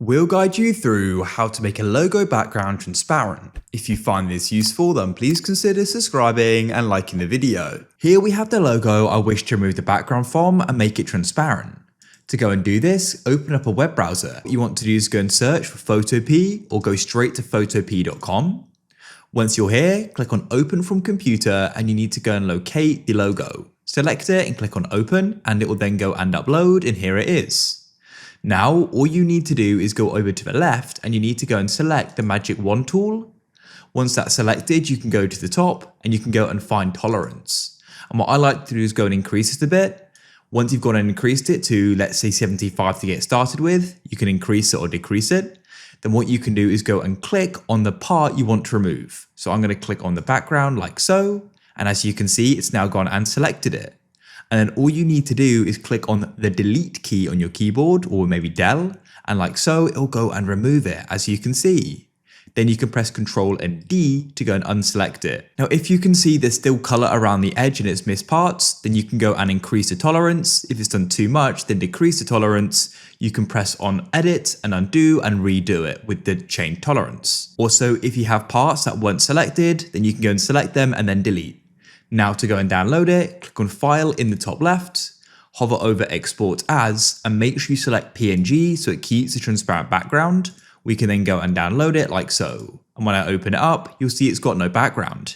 We'll guide you through how to make a logo background transparent. If you find this useful, then please consider subscribing and liking the video. Here we have the logo I wish to remove the background from and make it transparent. To go and do this, open up a web browser. What you want to do is go and search for Photopea or go straight to photopea.com. Once you're here, click on Open from Computer and you need to go and locate the logo. Select it and click on Open and it will then go and upload, and here it is. Now, all you need to do is go over to the left and you need to go and select the magic wand tool. Once that's selected, you can go to the top and you can go and find tolerance. And what I like to do is go and increase it a bit. Once you've gone and increased it to, let's say 75 to get started with, you can increase it or decrease it. Then what you can do is go and click on the part you want to remove. So I'm going to click on the background like so. And as you can see, it's now gone and selected it. And then all you need to do is click on the delete key on your keyboard or maybe Del, and like so, it'll go and remove it, as you can see. Then you can press Ctrl and D to go and unselect it. Now, if you can see there's still color around the edge and it's missed parts, then you can go and increase the tolerance. If it's done too much, then decrease the tolerance. You can press on Edit and Undo and redo it with the change tolerance. Also, if you have parts that weren't selected, then you can go and select them and then delete. Now to go and download it, click on File in the top left, hover over Export As, and make sure you select PNG so it keeps the transparent background. We can then go and download it like so. And when I open it up, you'll see it's got no background.